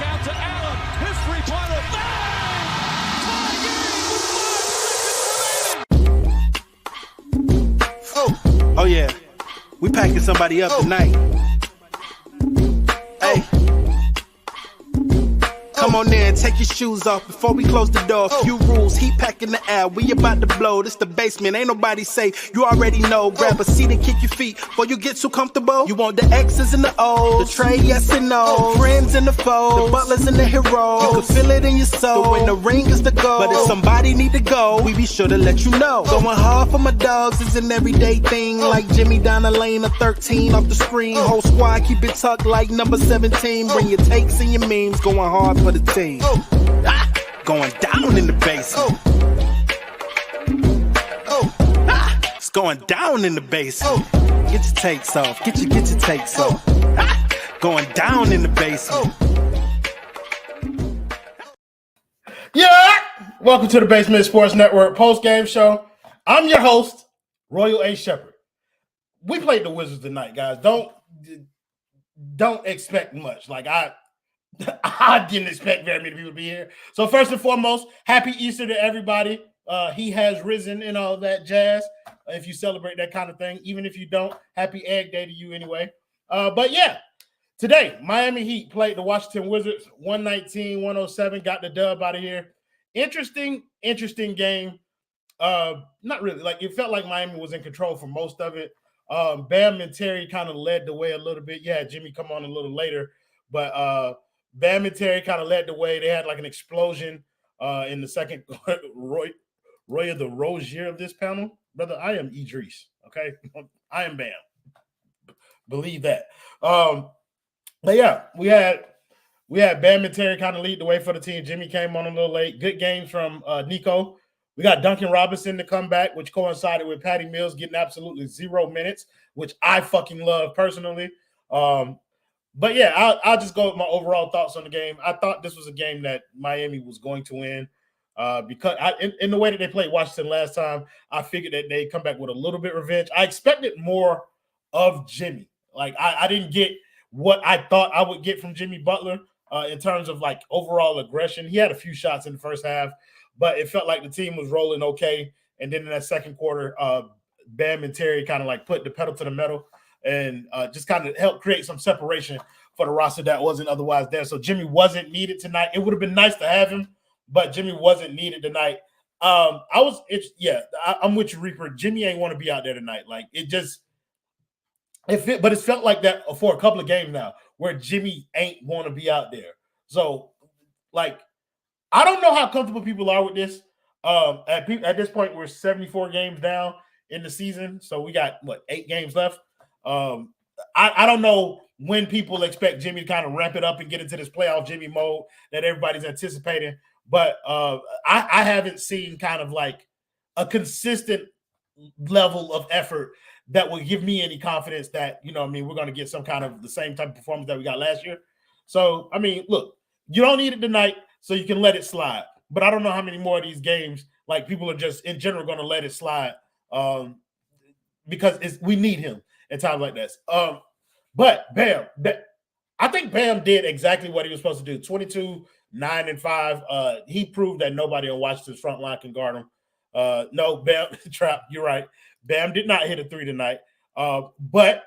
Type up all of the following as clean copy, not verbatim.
Back out to Allen. His three-pointer. Bang! Tie game with 5 seconds remaining. Oh yeah. We packing somebody up tonight. Hey. Come on in, take your shoes off before we close the door. Few rules, heat pack in the air, we about to blow. This the basement, ain't nobody safe, you already know. Grab a seat and kick your feet before you get too comfortable. You want the X's and the O's, the trade, yes and no. Friends and the foes, the butlers and the heroes. You can feel it in your soul, but when the ring is the goal. But if somebody need to go, we be sure to let you know. Going hard for my dogs is an everyday thing. Like Jimmy down the lane of 13 off the screen. Whole squad keep it tucked like number 17. Bring your takes and your memes, going hard for the team. Going down in the basement. It's going down in the basement. Get your takes off. Get your takes off. Going down in the basement. Yeah! Welcome to the Basement Sports Network post-game show. I'm your host, Royal A. Shepherd. We played the Wizards tonight, guys. Don't expect much. Like I didn't expect very many people to be here. So first and foremost, happy Easter to everybody. He has risen and all that jazz. If you celebrate that kind of thing, even if you don't, happy Egg Day to you anyway. But yeah, today Miami Heat played the Washington Wizards 119-107. Got the dub out of here. Interesting game. Not really. Like it felt like Miami was in control for most of it. Bam and Terry kind of led the way a little bit. Yeah, Jimmy come on a little later, but Bam and Terry kind of led the way. They had like an explosion in the second. Roy the Rozier of this panel. Brother, I am Idris, okay? I am Bam. Believe that. But yeah, we had Bam and Terry kind of lead the way for the team. Jimmy came on a little late. Good games from Nico. We got Duncan Robinson to come back, which coincided with Patty Mills getting absolutely 0 minutes, which I fucking love personally. But yeah, I'll just go with my overall thoughts on the game. I thought this was a game that Miami was going to win because in the way that they played Washington last time, I figured that they'd come back with a little bit of revenge. I expected more of Jimmy. Like I didn't get what I thought I would get from Jimmy Butler in terms of like overall aggression. He had a few shots in the first half, but it felt like the team was rolling okay. And then in that second quarter, Bam and Terry kind of like put the pedal to the metal and just kind of help create some separation for the roster that wasn't otherwise there. So Jimmy wasn't needed tonight. It would have been nice to have him, but Jimmy wasn't needed tonight. I'm with you, Reaper. Jimmy ain't want to be out there tonight. Like but it's felt like that for a couple of games now where Jimmy ain't want to be out there. So like, I don't know how comfortable people are with this. At this point, we're 74 games down in the season. So we got 8 games left. I don't know when people expect Jimmy to kind of ramp it up and get into this playoff Jimmy mode that everybody's anticipating. But I haven't seen kind of like a consistent level of effort that will give me any confidence that, we're going to get some kind of the same type of performance that we got last year. So, I mean, look, you don't need it tonight, so you can let it slide. But I don't know how many more of these games, like people are just in general going to let it slide because we need him in times like this. But Bam, I think Bam did exactly what he was supposed to do. 22, 9, and 5. He proved that nobody on Washington's front line can guard him. No, Bam, Trap, you're right. Bam did not hit a 3 tonight. But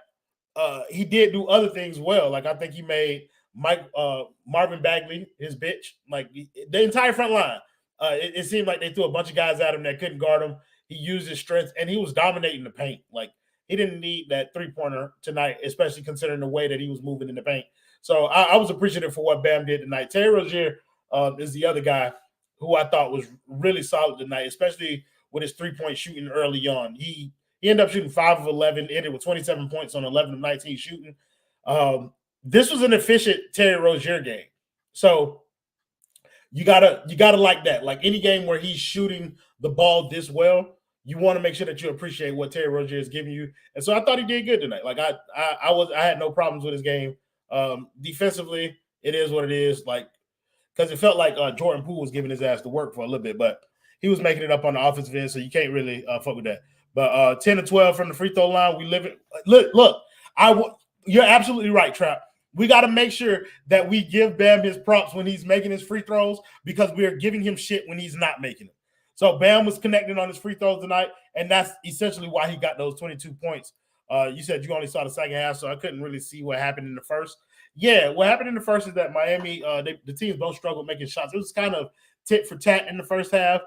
he did do other things well. Like I think he made Marvin Bagley his bitch. Like the entire front line. It seemed like they threw a bunch of guys at him that couldn't guard him. He used his strength and he was dominating the paint. Like he didn't need that 3-pointer tonight, especially considering the way that he was moving in the paint. So I was appreciative for what Bam did tonight. Terry Rozier is the other guy who I thought was really solid tonight, especially with his 3-point shooting early on. He ended up shooting 5 of 11, ended with 27 points on 11 of 19 shooting. This was an efficient Terry Rozier game. So you gotta like that. Like any game where he's shooting the ball this well, you want to make sure that you appreciate what Terry Rozier is giving you. And so I thought he did good tonight. Like I had no problems with his game. Defensively, it is what it is. Like, because it felt like Jordan Poole was giving his ass to work for a little bit, but he was making it up on the offensive end, so you can't really fuck with that. But 10 to 12 from the free throw line, we live it. Look, you're absolutely right, Trap. we got to make sure that we give Bam his props when he's making his free throws because we are giving him shit when he's not making them. So Bam was connecting on his free throws tonight, and that's essentially why he got those 22 points. You said you only saw the second half, so I couldn't really see what happened in the first. Yeah, what happened in the first is that Miami, the teams both struggled making shots. It was kind of tit for tat in the first half.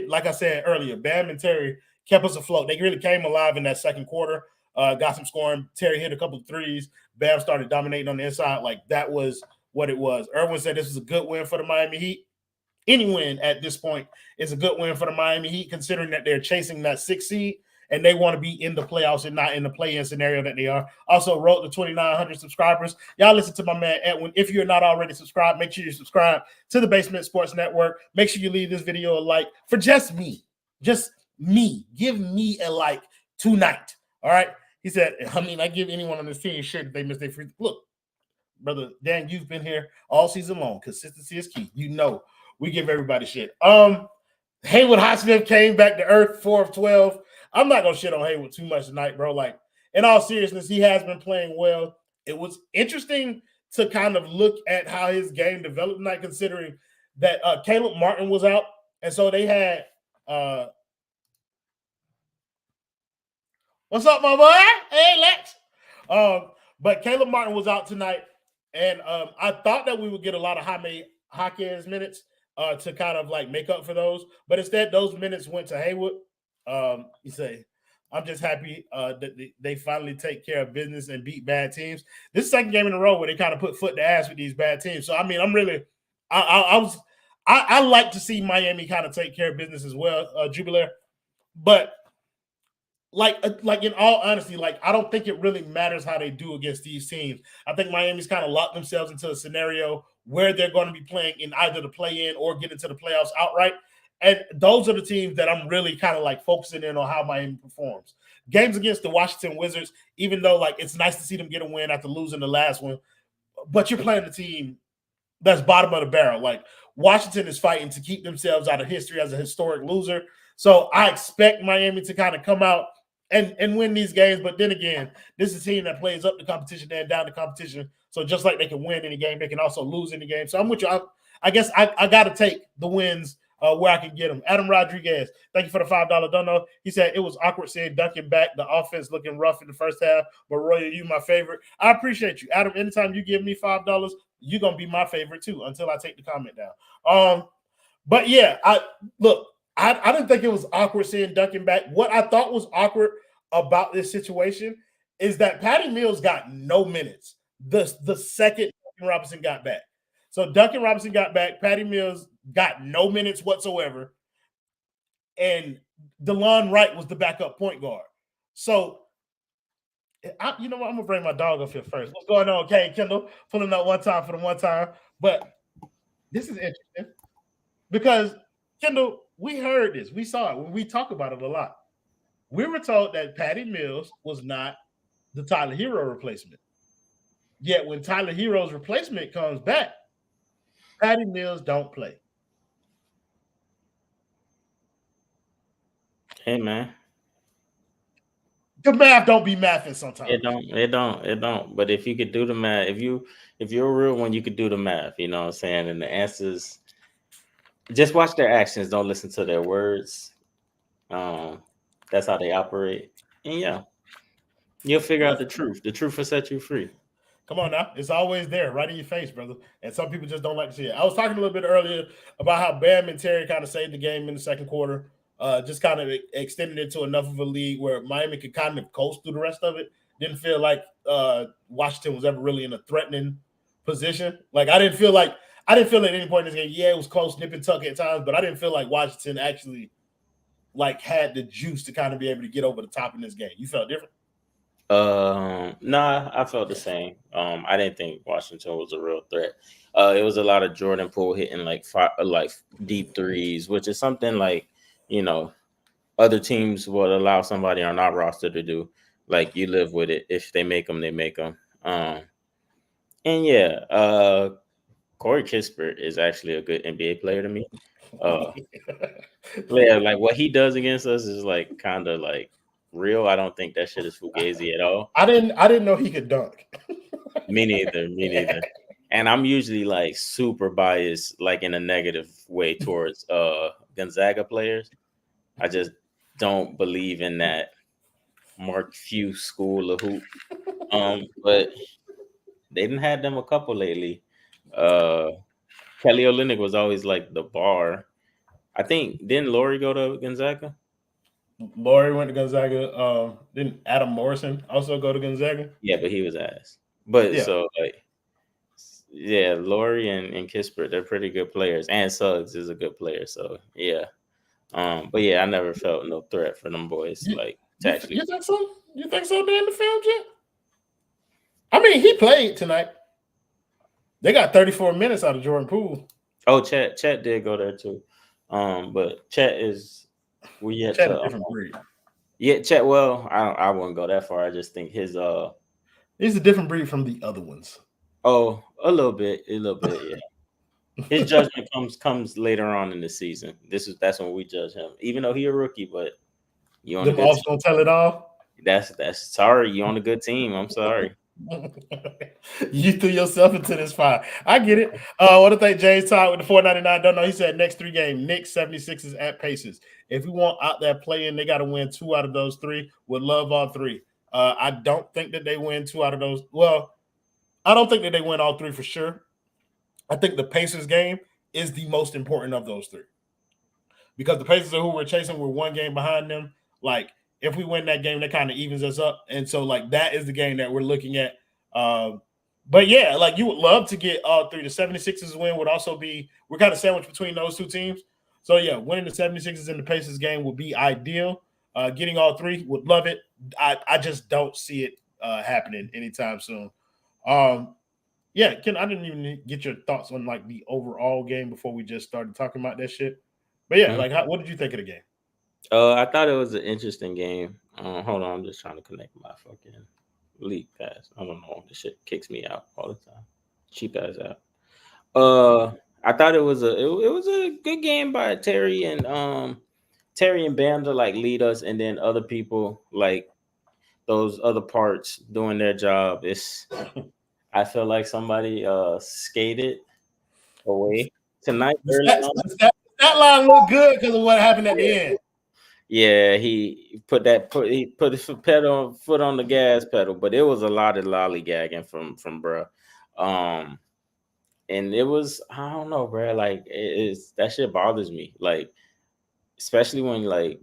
Like I said earlier, Bam and Terry kept us afloat. They really came alive in that second quarter. Got some scoring. Terry hit a couple of threes. Bam started dominating on the inside. Like, that was what it was. Irwin said this was a good win for the Miami Heat. Any win at this point is a good win for the Miami Heat, considering that they're chasing that 6th seed and they want to be in the playoffs and not in the play-in scenario that they are. Also wrote the 2,900 subscribers. Y'all listen to my man Edwin. If you're not already subscribed, make sure you subscribe to the Basement Sports Network. Make sure you leave this video a like for just me. Just me. Give me a like tonight. All right? He said, I mean, I give anyone on this team shit if they miss their free. Look, brother Dan, you've been here all season long. Consistency is key. You know, we give everybody shit. Haywood Highsmith came back to earth, 4 of 12. I'm not gonna shit on Haywood too much tonight, bro. Like, in all seriousness, he has been playing well. It was interesting to kind of look at how his game developed tonight, considering that Caleb Martin was out, and so they had what's up, my boy? Hey, Lex. But Caleb Martin was out tonight, and I thought that we would get a lot of Jaime Jaquez minutes to kind of like make up for those, but instead those minutes went to Haywood. You say, I'm just happy that they finally take care of business and beat bad teams. This is the second game in a row where they kind of put foot to ass with these bad teams. So I mean, I like to see Miami kind of take care of business as well, Jubilaire. But like in all honesty, like, I don't think it really matters how they do against these teams. I think Miami's kind of locked themselves into a scenario where they're going to be playing in either the play-in or get into the playoffs outright. And those are the teams that I'm really kind of like focusing in on how Miami performs. Games against the Washington Wizards, even though like it's nice to see them get a win after losing the last one, but you're playing a team that's bottom of the barrel. Like, Washington is fighting to keep themselves out of history as a historic loser. So I expect Miami to kind of come out and win these games. But then again, this is a team that plays up the competition and down the competition. So just like they can win any game, they can also lose any game. So I'm with you. I guess I got to take the wins where I can get them. Adam Rodriguez, thank you for the $5 dono. He said it was awkward seeing Duncan back. The offense looking rough in the first half, but Roy, you my favorite. I appreciate you, Adam. Anytime you give me $5, you're gonna be my favorite too until I take the comment down. But yeah, I didn't think it was awkward seeing Duncan back. What I thought was awkward about this situation is that Patty Mills got no minutes the second Duncan Robinson got back. So Duncan Robinson got back. Patty Mills got no minutes whatsoever. And DeLon Wright was the backup point guard. So, you know what? I'm going to bring my dog up here first. What's going on, Kane Kendall? Pulling up one time for the one time. But this is interesting because, Kendall, we heard this. We saw it. We talk about it a lot. We were told that Patty Mills was not the Tyler Herro replacement. Yet when Tyler Herro's replacement comes back, Patty Mills don't play. Hey, man. The math don't be mathing sometimes. It don't. But if you could do the math, if you're a real one, you could do the math. You know what I'm saying? And the answers, just watch their actions. Don't listen to their words. That's how they operate. And yeah, you'll figure out the truth. The truth will set you free. Come on now. It's always there, right in your face, brother. And some people just don't like to see it. I was talking a little bit earlier about how Bam and Terry kind of saved the game in the second quarter. Just kind of extended it to enough of a lead where Miami could kind of coast through the rest of it. Didn't feel like Washington was ever really in a threatening position. Like, I didn't feel at any point in this game, yeah, it was close, nip and tuck at times, but I didn't feel like Washington actually like had the juice to kind of be able to get over the top in this game. You felt different? Nah, I felt the same. I didn't think Washington was a real threat. It was a lot of Jordan Poole hitting like deep threes, which is something like, you know, other teams would allow somebody on our roster to do. Like, you live with it. If they make them, they make them. And yeah, Corey Kispert is actually a good NBA player to me. Yeah, like what he does against us is like kind of like real. I don't think that shit is fugazi at all. I didn't know he could dunk. Me neither. Me neither. And I'm usually like super biased, like in a negative way towards Gonzaga players. I just don't believe in that Mark Few school of hoop. But they didn't have them a couple lately. Kelly Olynyk was always like the bar. I think didn't Laurie go to Gonzaga? Laurie went to Gonzaga. Didn't Adam Morrison also go to Gonzaga? Yeah, but he was ass. But Yeah. so like, yeah, Laurie and Kispert, they're pretty good players, and Suggs is a good player. So yeah, but yeah, I never felt no threat for them boys. Like to actually, You think so? You think so? They in the field yet? I mean, he played tonight. They got 34 minutes out of Jordan Poole. oh, Chet did go there too. But Chet is we yet Chet to a different breed. yeah, Chet. Well, I wouldn't go that far. I just think his He's a different breed from the other ones. oh a little bit, yeah. His judgment comes later on in the season. That's when we judge him, even though he a rookie. But you on a Them good offs team. don't tell it all. That's sorry. You on a good team. I'm sorry. You threw yourself into this fire. I get it. What do you think James Todd with the 499? Don't know. He said next 3 games, Knicks, 76ers at Pacers. If we want out there playing, they got to win 2 out of those 3. Would love all 3. I don't think that they win 2 out of those. Well, I don't think that they win all 3 for sure. I think the Pacers game is the most important of those 3. Because the Pacers are who we're chasing. We're 1 game behind them. Like, if we win that game, that kind of evens us up. And so, like, that is the game that we're looking at. But, yeah, like, you would love to get all 3. The 76ers win would also be – we're kind of sandwiched between those 2 teams. So, yeah, winning the 76ers and the Pacers game would be ideal. Getting all 3, would love it. I just don't see it happening anytime soon. Yeah, Ken, I didn't even get your thoughts on, like, the overall game before we just started talking about that shit. But, yeah, like, what did you think of the game? I thought it was an interesting game. Hold on, I'm just trying to connect my fucking league pass. I don't know. This shit kicks me out all the time. Cheap ass app. I thought it was a good game by Terry and Bam to like lead us, and then other people like those other parts doing their job. I feel like somebody skated away tonight. That line looked good because of what happened at the end. Yeah, he put his foot on the gas pedal, but it was a lot of lollygagging from bruh. And it was, I don't know, bruh. Like that shit bothers me. Like, especially when like,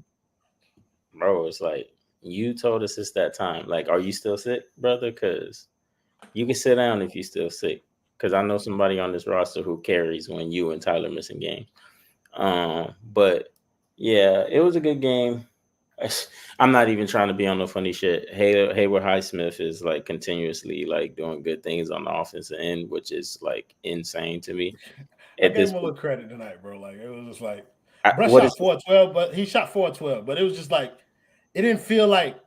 bro, it's like you told us it's that time. Like, are you still sick, brother? Because you can sit down if you're still sick. Because I know somebody on this roster who carries when you and Tyler missing games. But yeah, it was a good game. I'm not even trying to be on no funny shit. Hayward Highsmith is like continuously like doing good things on the offensive end, which is like insane to me. I gave him a little credit tonight, bro. Like it was just like Brush shot 4-12, but he shot 4-12, but it was just like it didn't feel like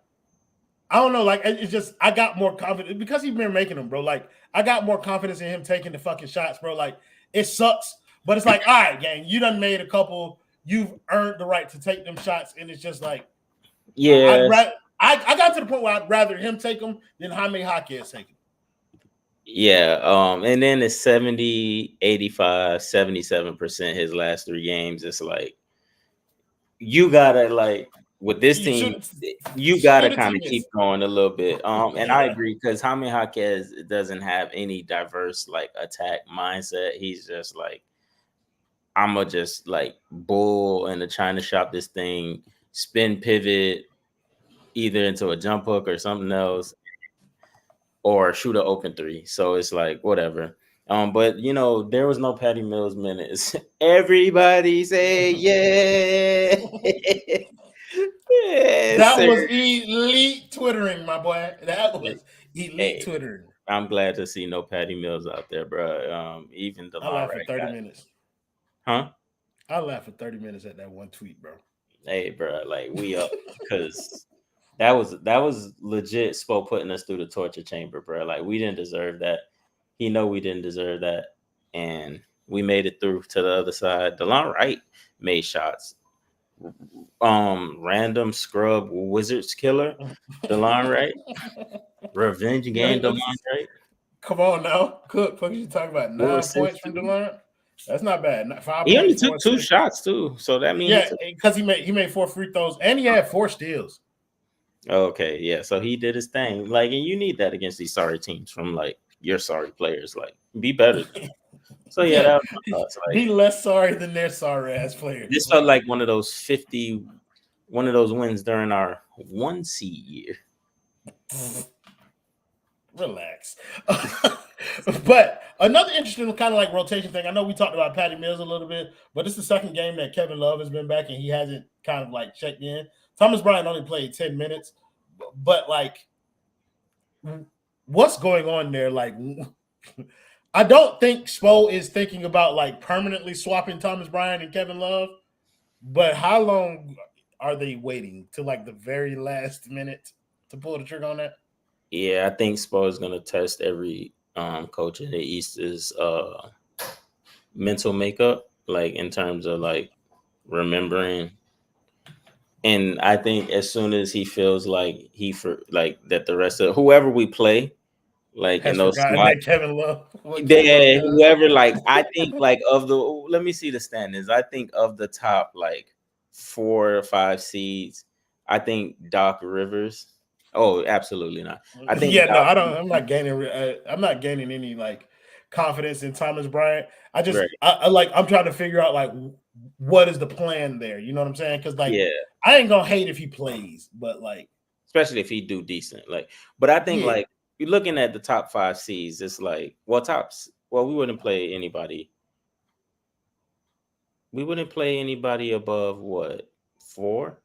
I don't know, like it's just I got more confidence because he's been making them, bro. Like I got more confidence in him taking the fucking shots, bro. Like it sucks, but it's like, all right, gang, you done made a couple. You've earned the right to take them shots, and it's just like, yeah. I got to the point where I'd rather him take them than Jaime Jaquez take them. Yeah, and then it's 70, 85, 77% his last 3 games. It's like you gotta like with this team, you gotta kind of keep going a little bit. And I agree because Jaime Jaquez doesn't have any diverse like attack mindset. He's just like, I'ma just like bull and trying to shop this thing, spin pivot either into a jump hook or something else, or shoot an open 3. So it's like whatever. But you know, there was no Patty Mills minutes. Everybody say yeah. Yes, that was elite twittering, my boy. That was elite twittering. I'm glad to see no Patty Mills out there, bro. Even the I laughed for 30 minutes. Huh? I laughed for 30 minutes at that one tweet, bro. Hey, bro, like we up because that was legit Spo putting us through the torture chamber, bro. Like we didn't deserve that. He know we didn't deserve that, and we made it through to the other side. DeLon Wright made shots. random scrub Wizards killer, DeLon Wright. Revenge game, DeLon Wright. Come on now, Cook. What you talking about? 9 points from DeLon. That's not bad. 5 He only points. took 2 shots too, so that means because he made 4 free throws and he had 4 steals. Okay, yeah. So he did his thing. Like, and you need that against these sorry teams from like your sorry players. Like, be better. So yeah, that was like, be less sorry than their sorry ass players. This felt like one of those wins during our 1 seed year. Relax. But another interesting kind of like rotation thing. I know we talked about Patty Mills a little bit, but it's the second game that Kevin Love has been back and he hasn't kind of like checked in. Thomas Bryant only played 10 minutes, but like, what's going on there? Like, I don't think Spo is thinking about like permanently swapping Thomas Bryant and Kevin Love, but how long are they waiting to like the very last minute to pull the trigger on that? Yeah, I think Spo is going to test every coach in the East's mental makeup, like in terms of like remembering. And I think as soon as he feels like that the rest of whoever we play, like in those spots, Kevin Love, whoever, like I think like of the, let me see the standings. I think of the top like 4 or 5 seeds, I think Doc Rivers. Oh, absolutely not. I think I'm not gaining any like confidence in Thomas Bryant. I just I'm trying to figure out like what is the plan there. You know what I'm saying? Because like I ain't gonna hate if he plays, but like especially if he do decent. Like, but I think like you're looking at the top 5 seeds, it's like we wouldn't play anybody. We wouldn't play anybody above what 4?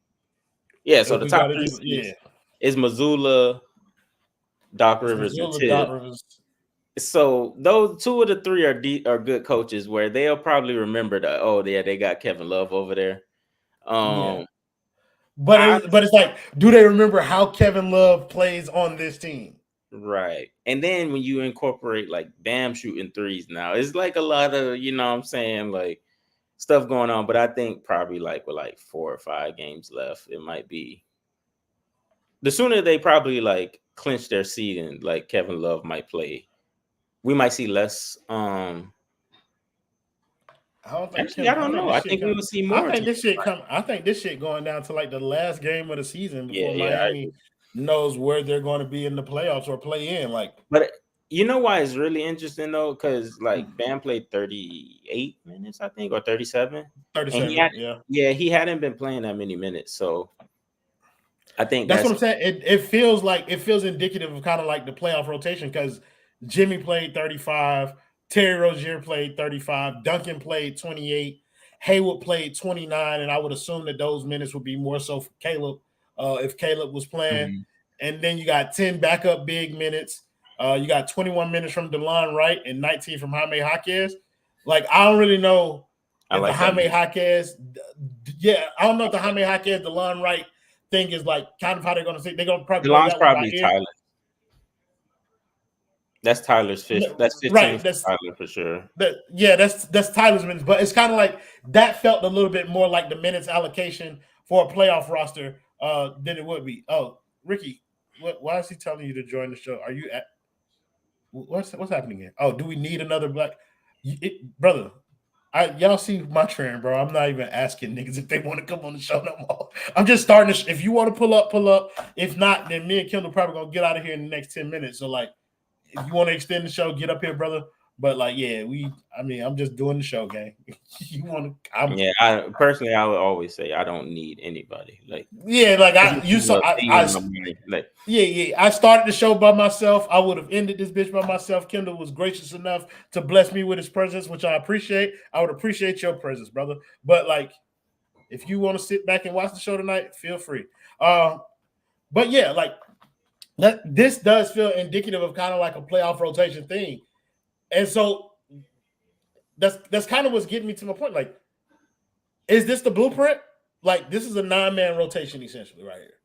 Yeah, so the top 3 seeds is Missoula, Doc Rivers, and Tibbs. So those 2 of the 3 are good coaches where they'll probably remember that they got Kevin Love over there. But it's like, do they remember how Kevin Love plays on this team? Right. And then when you incorporate like Bam shooting threes now, it's like a lot of, you know what I'm saying, like stuff going on. But I think probably like with like 4 or 5 games left, it might be the sooner they probably like clinch their seed and like Kevin Love might play. We might see less. I don't know. I think we will see more. I think this shit going down to like the last game of the season before Miami knows where they're going to be in the playoffs or play in. Like, but you know why it's really interesting though, because like Bam played 38 minutes, I think, or 37. 37. He hadn't been playing that many minutes, so I think that's what I'm saying. It feels indicative of kind of like the playoff rotation because Jimmy played 35. Terry Rozier played 35. Duncan played 28. Haywood played 29. And I would assume that those minutes would be more so for Caleb if Caleb was playing. Mm-hmm. And then you got 10 backup big minutes. You got 21 minutes from DeLon Wright and 19 from Jaime Jaquez. Like, I don't really know if the Jaime Jaquez. Yeah, I don't know if the Jaime Jaquez, DeLon Wright thing is like kind of how they're going to say. They're going to probably DeLon's probably Tyler. That's Tyler's 5th. That's 15 right, that's, Tyler for sure. That's Tyler's minutes. But it's kind of like that felt a little bit more like the minutes allocation for a playoff roster than it would be. Oh, Ricky, why is he telling you to join the show? Are you at what's happening here? Oh, do we need another black brother? Y'all see my trend, bro. I'm not even asking niggas if they want to come on the show no more. I'm just starting to if you want to pull up. If not, then me and Kendall probably gonna get out of here in the next 10 minutes. So like, if you want to extend the show, get up here, brother. But like, I'm just doing the show, gang. You want to? I personally, I would always say I don't need anybody. Like, I started the show by myself. I would have ended this bitch by myself. Kendall was gracious enough to bless me with his presence, which I appreciate. I would appreciate your presence, brother. But like, if you want to sit back and watch the show tonight, feel free. But yeah, like. This does feel indicative of kind of like a playoff rotation thing. And so that's kind of what's getting me to my point. Like, is this the blueprint? Like, this is a 9-man rotation essentially right here.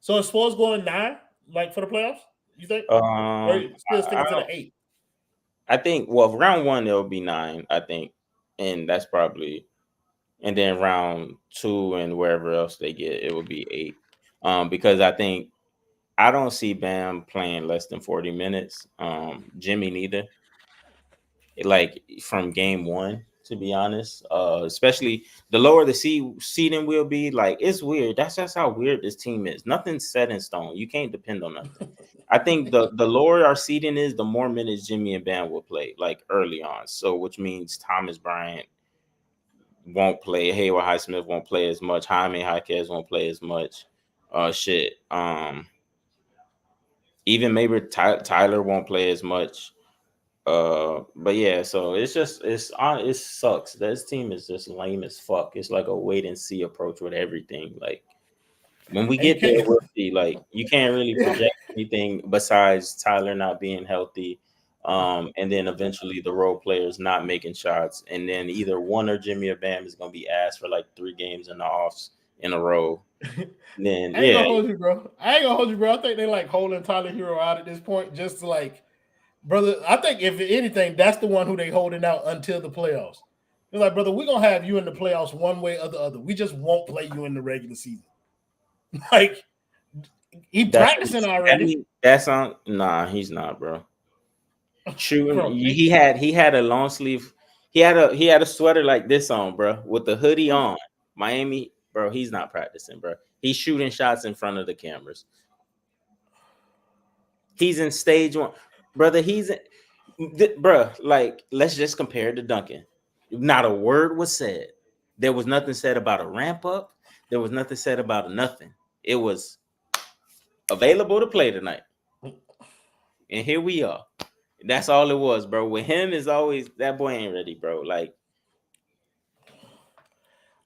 So is Spoils going 9, like, for the playoffs, you think? Or still sticking to the 8? I think, round 1, it'll be 9, I think. And that's probably, and then round 2 and wherever else they get, it would be 8. Because I don't see Bam playing less than 40 minutes. Jimmy neither. Like from game 1, to be honest. Especially the lower the seeding will be, like it's weird. That's just how weird this team is. Nothing's set in stone. You can't depend on nothing. I think the lower our seeding is, the more minutes Jimmy and Bam will play, like early on. So which means Thomas Bryant won't play, Hayward Highsmith won't play as much, Jaime Jaquez won't play as much. Even maybe Tyler won't play as much. But yeah, so it sucks. This team is just lame as fuck. It's like a wait and see approach with everything. Like when we get there, we'll see. Like you can't really project anything besides Tyler not being healthy. And then eventually the role players not making shots, and then either one or Jimmy or Bam is gonna be asked for like 3 games in the offs in a row. Then I ain't gonna hold you, bro. I think they like holding Tyler Herro out at this point, just to like, brother. I think if anything, that's the one who they holding out until the playoffs. It's like, brother, we're gonna have you in the playoffs one way or the other. We just won't play you in the regular season. Like he practicing already. That's on. Nah, he's not, bro. Shooting. Bro, he had a long sleeve. He had a sweater like this on, bro, with the hoodie on. Miami, bro. He's not practicing, bro. He's shooting shots in front of the cameras. He's in stage 1, brother. Bro. Like, let's just compare it to Duncan. Not a word was said. There was nothing said about a ramp up. There was nothing said about nothing. It was available to play tonight, and here we are. That's all it was, bro. With him is always that boy ain't ready, bro. Like,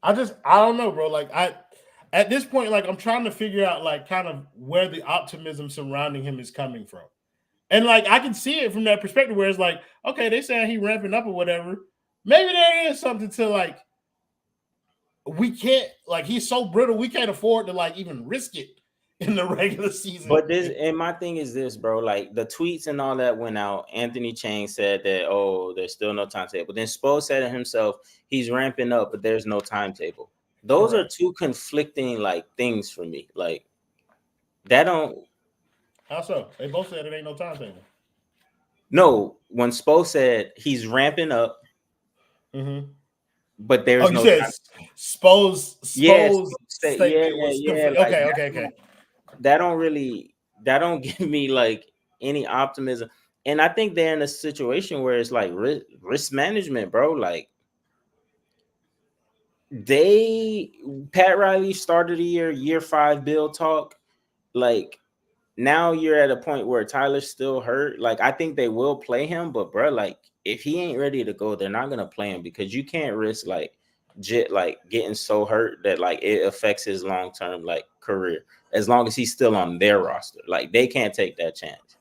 I don't know, bro. Like at this point, like I'm trying to figure out like kind of where the optimism surrounding him is coming from. And like I can see it from that perspective where it's like, okay, they saying he ramping up or whatever. Maybe there is something to like we can't, like he's so brittle, we can't afford to like even risk it in the regular season. But my thing is this, bro. Like the tweets and all that went out. Anthony Chang said that, oh, there's still no timetable. Then Spo said it himself, he's ramping up, but there's no timetable. Those are two conflicting like things for me. Like that don't. How so? They both said it ain't no timetable. No, when Spo said he's ramping up, but there's no. Spo's statement was okay. That don't give me like any optimism. And I think they're in a situation where it's like risk management, bro. Like Pat Riley started the year 5 build talk. Like now you're at a point where Tyler's still hurt. Like I think they will play him, but bro, like if he ain't ready to go, they're not gonna play him because you can't risk like getting so hurt that like it affects his long-term like career as long as he's still on their roster. Like they can't take that chance.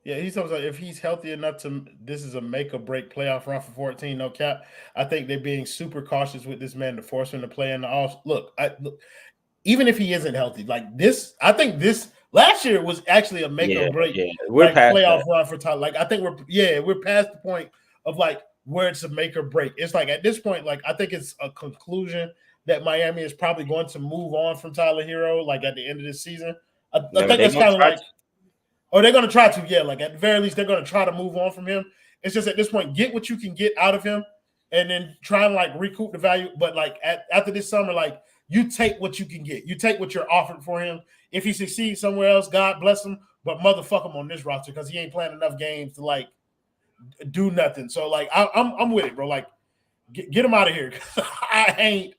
Yeah, he's talking about if he's healthy enough to, this is a make or break playoff run for 14, no cap. I think they're being super cautious with this man to force him to play in the off. Look, even if he isn't healthy, like this, I think this last year was actually a make or break We're past playoff run for Tyler. Like I think we're past the point of like where it's a make or break. It's like at this point, like I think it's a conclusion that Miami is probably going to move on from Tyler Herro, like at the end of this season. I think that's kind of like, or they're going to try to, yeah, like at the very least, they're going to try to move on from him. It's just at this point, get what you can get out of him and then try and like recoup the value. But like after this summer, like you take what you can get. You take what you're offered for him. If he succeeds somewhere else, God bless him, but motherfuck him on this roster because he ain't playing enough games to like do nothing. So like I'm with it, bro. Like get him out of here. I ain't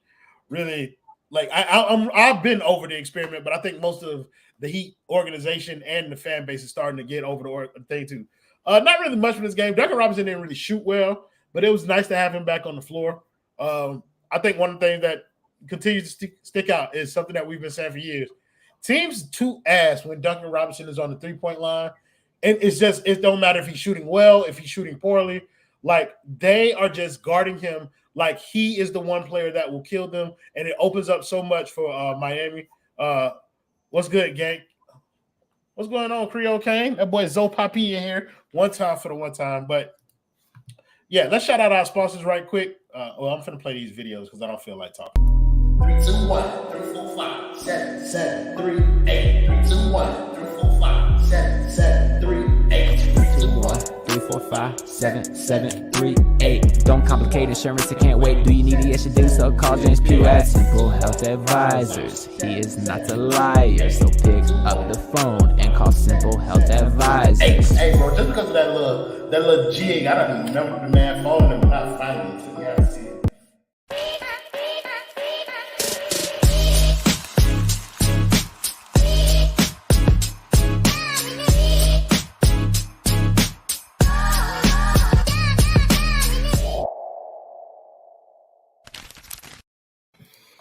really like I've been over the experiment, but I think most of the Heat organization and the fan base is starting to get over the thing too. Not really much for this game. Duncan Robinson didn't really shoot well, but it was nice to have him back on the floor. I think one of the things that continues to stick out is something that we've been saying for years. Teams too ass when Duncan Robinson is on the 3-point line. And it don't matter if he's shooting well, if he's shooting poorly. Like they are just guarding him like he is the one player that will kill them. And it opens up so much for Miami. What's good, gang? What's going on, Creole Kane? That boy Zoe Papi in here. One time for the one time. But Yeah, let's shout out our sponsors right quick. Well, I'm finna play these videos because I don't feel like talking. 3, 2, 1, 3, 4, 5, 7, 7, 3, 8. 3, 2, 1, 3, 4, 5, 7, 7, 3, 8. 3, 2, 1, 3, 4, 5, 7, 7, 3, 8. Don't complicate insurance, I can't wait. Do you need the extra do so? Call James Pugh at Simple Health Advisors. He is not a liar, so pick up the phone and call Simple Health Advisors. Hey, bro, just because of that little jig, I don't even remember the man phone number not finding it. So you have to see it.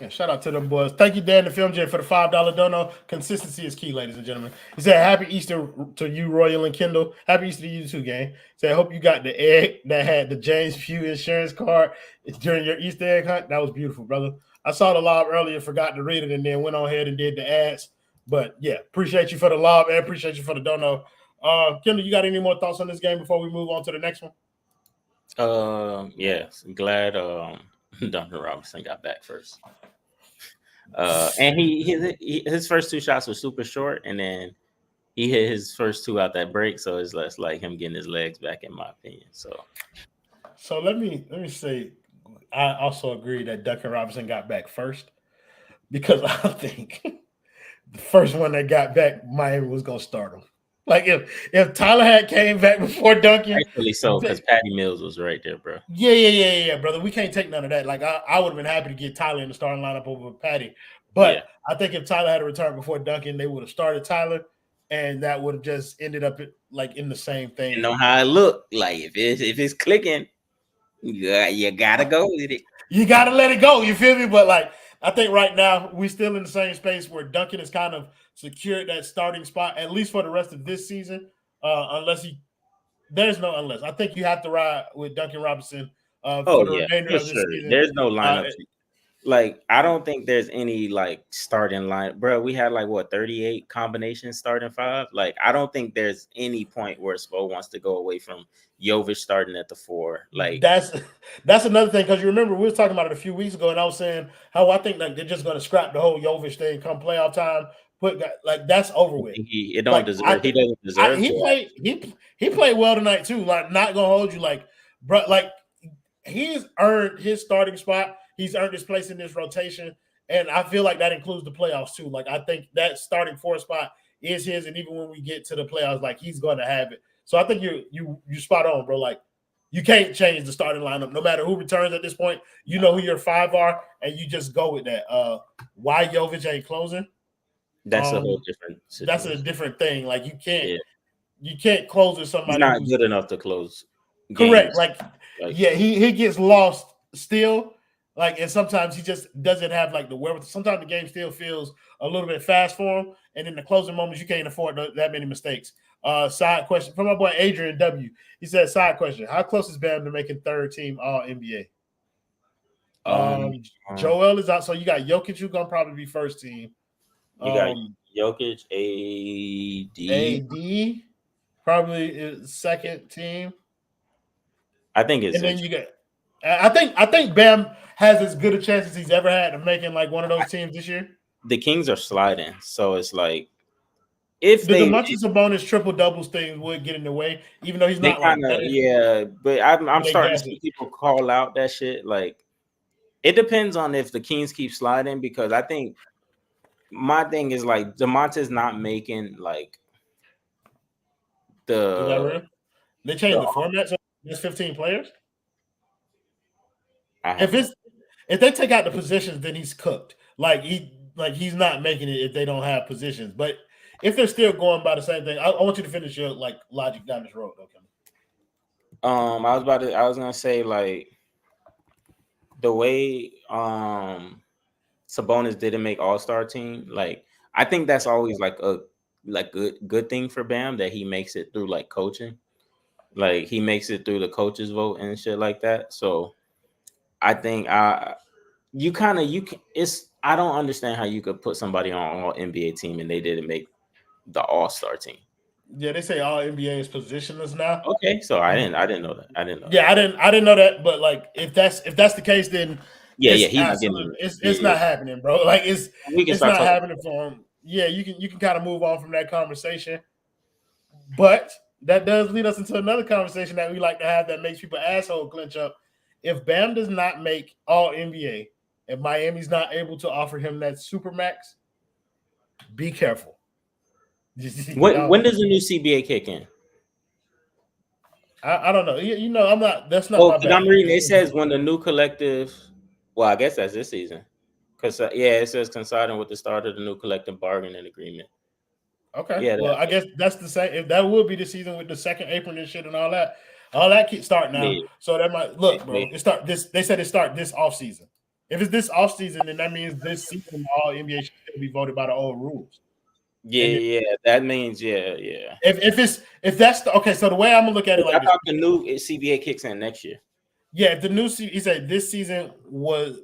Yeah, shout out to them boys. Thank you, Dan the Film J, for the $5 dono. Consistency is key, ladies and gentlemen. He said, "Happy Easter to you, Royal and Kendall. Happy Easter to you too, gang." He said, "I hope you got the egg that had the James Pugh insurance card during your Easter egg hunt." That was beautiful, brother. I saw the lob earlier, forgot to read it, and then went on ahead and did the ads. But yeah, appreciate you for the lob and appreciate you for the dono. Kendall, you got any more thoughts on this game before we move on to the next one? Yes, glad Duncan Robinson got back first. And his first two shots were super short, and then he hit his first two out that break, so it's less like him getting his legs back, in my opinion. So let me say, I also agree that Duncan Robinson got back first, because I think the first one that got back, Miami was gonna start him. Like if Tyler had came back before Duncan, actually, so because Patty Mills was right there, bro. Yeah, brother. We can't take none of that. Like I would have been happy to get Tyler in the starting lineup over Patty, but I think if Tyler had a return before Duncan, they would have started Tyler, and that would have just ended up like in the same thing. You know how it looked. Like if it's clicking, you gotta go with it. You gotta let it go. You feel me? But like I think right now we're still in the same space where Duncan is kind of secured that starting spot, at least for the rest of this season, unless there's no unless. I think you have to ride with Duncan Robinson for the remainder of this season. There's no lineup. Like I don't think there's any like starting line, bro. We had like 38 combinations starting five. Like I don't think there's any point where Spo wants to go away from Jovic starting at the 4. Like that's another thing, because you remember we was talking about it a few weeks ago, and I was saying how I think like they're just going to scrap the whole Jovic thing come playoff time. Like that's over with. He doesn't deserve. He played well tonight too. Like not gonna hold you, like bro. Like he's earned his starting spot. He's earned his place in this rotation, and I feel like that includes the playoffs too. Like I think that starting 4 spot is his, and even when we get to the playoffs, like he's going to have it. So I think you spot on, bro. Like you can't change the starting lineup no matter who returns at this point. You know who your 5 are, and you just go with that. Why Jovic ain't closing? That's a whole different situation. That's a different thing. Like you can't close with somebody. He's not good enough to close. Correct. Like he gets lost still. Like, and sometimes he just doesn't have like the wherewithal. Sometimes the game still feels a little bit fast for him, and in the closing moments, you can't afford that many mistakes. Side question from my boy Adrian W. He said, "Side question: how close is Bam to making 3rd team All NBA?" Joel is out, so you got Jokic, who's gonna probably be 1st team. You got Jokic, AD probably is 2nd team. I think it's. And then you got. I think Bam has as good a chance as he's ever had of making like one of those teams this year. The Kings are sliding, so it's like if the Domantas Sabonis triple doubles thing would get in the way, even though he's not but I'm starting to see people call out that shit. Like it depends on if the Kings keep sliding, because I think my thing is like Domantas not making like the. Is that real? They changed the format, so there's 15 players. If they take out the positions, then he's cooked. Like he's not making it if they don't have positions. But if they're still going by the same thing, I want you to finish your like logic down this road, okay? I was gonna say like the way Sabonis didn't make All-Star team, like I think that's always like a good thing for Bam, that he makes it through like coaching. Like he makes it through the coaches vote and shit like that. So I think I don't understand how you could put somebody on All NBA team and they didn't make the All-Star team. Yeah, they say all NBA is positionless now. Okay, so I didn't know that. I didn't know. Yeah, I didn't know that, but like if that's the case, then Yeah, it's he's not getting it's not happening, bro. Like We can it's start not talking. happening for him. Yeah, you can kind of move on from that conversation. But that does lead us into another conversation that we like to have that makes people asshole clinch up. If Bam does not make all NBA, if Miami's not able to offer him that super max, be careful. When does the new CBA kick in? I don't know. You know, I'm not. That's not my bag. I'm reading. It says when the new collective. Well, I guess that's this season. Because it says coinciding with the start of the new collective bargaining agreement. Okay. Yeah. Well, I guess that's the same. If that would be the season with the second apron and shit and all that can start now. Yeah. So that might look, bro. It start this. They said it start this off season. If it's this off season, then that means this season all NBA should still be voted by the old rules. Yeah. That means yeah. If that's okay. So the way I'm gonna look at it, like I thought the new CBA kicks in next year. Yeah, if the new he said this season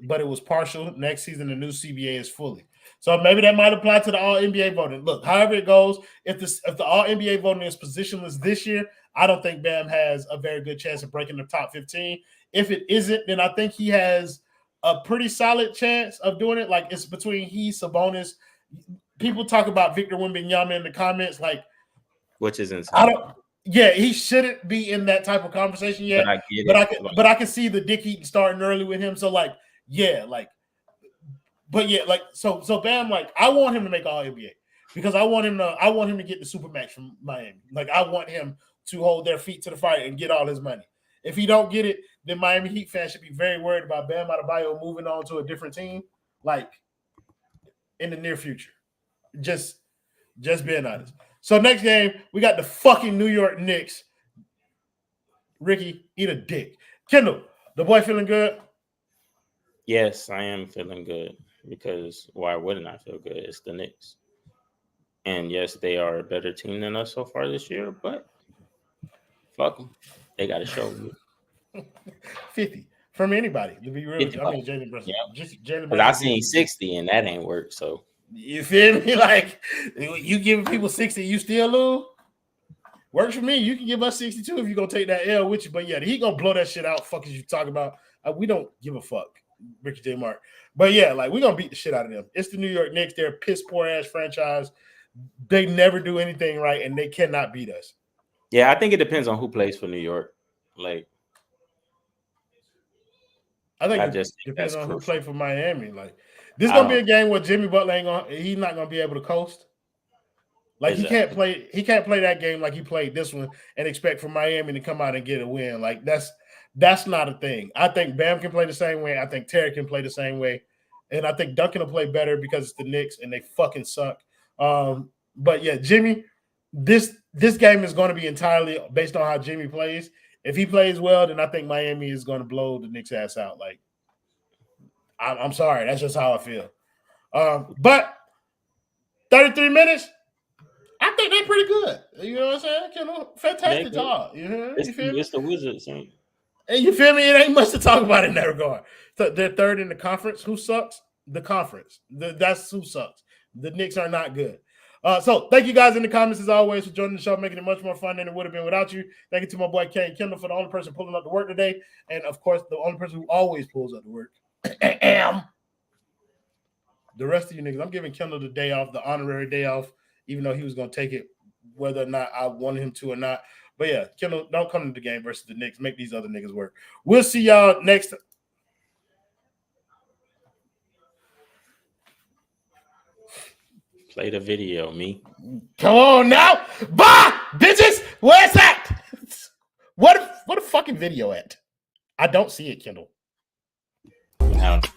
but it was partial. Next season, the new CBA is fully. So maybe that might apply to the All NBA voting. Look, however it goes, if the All NBA voting is positionless this year, I don't think Bam has a very good chance of breaking the top 15. If it isn't, then I think he has a pretty solid chance of doing it. Like it's between Sabonis. People talk about Victor Wembanyama in the comments, like, which is insane. Yeah, he shouldn't be in that type of conversation yet. But I get it. But I can see the dick eating starting early with him. So like, so Bam, like, I want him to make All NBA because I want him to get the Supermax from Miami. Like, I want him to hold their feet to the fire and get all his money. If he don't get it, then Miami Heat fans should be very worried about Bam Adebayo moving on to a different team, like in the near future. Just being honest. So next game, we got the fucking New York Knicks. Ricky, eat a dick. Kendall, the boy feeling good? Yes, I am feeling good because why wouldn't I feel good? It's the Knicks. And yes, they are a better team than us so far this year, but fuck them. They got to show me. 50 from anybody, to be real. I mean, Jalen Brunson. Yeah. Because I seen 60 and that ain't work, so. You feel me? Like, you giving people 60, you still lose? Works for me. You can give us 62 if you're going to take that L with you. But, yeah, he going to blow that shit out. Fuck as you talk about. We don't give a fuck, Ricky J. Mark. But, yeah, like, we're going to beat the shit out of them. It's the New York Knicks. They're a piss-poor-ass franchise. They never do anything right, and they cannot beat us. Yeah, I think it depends on who plays for New York. Like, I think it depends on who plays for Miami. Like, this is gonna be a game where Jimmy Butler he's not gonna be able to coast. Like he can't play that game like he played this one and expect for Miami to come out and get a win. Like that's not a thing. I think Bam can play the same way. I think Terry can play the same way, and I think Duncan will play better because it's the Knicks and they fucking suck. But yeah, Jimmy, this game is going to be entirely based on how Jimmy plays. If he plays well, then I think Miami is going to blow the Knicks' ass out. Like, I'm sorry. That's just how I feel. But 33 minutes, I think they're pretty good. You know what I'm saying? Fantastic job. You know? It's the Wizards. And you feel me? It ain't much to talk about in that regard. So they're third in the conference. Who sucks? The conference. That's who sucks. The Knicks are not good. So thank you guys in the comments as always for joining the show, making it much more fun than it would have been without you. Thank you to my boy Kane Kendall for the only person pulling up to work today, and of course the only person who always pulls up to work. The rest of you niggas, I'm giving Kendall the day off, the honorary day off, even though he was going to take it whether or not I wanted him to or not. But yeah, Kendall, don't come to the game versus the Knicks. Make these other niggas work. We'll see y'all next time. Play the video, me. Come on now. Bye, bitches. Where's that? What a fucking video at? I don't see it, Kendall. I don't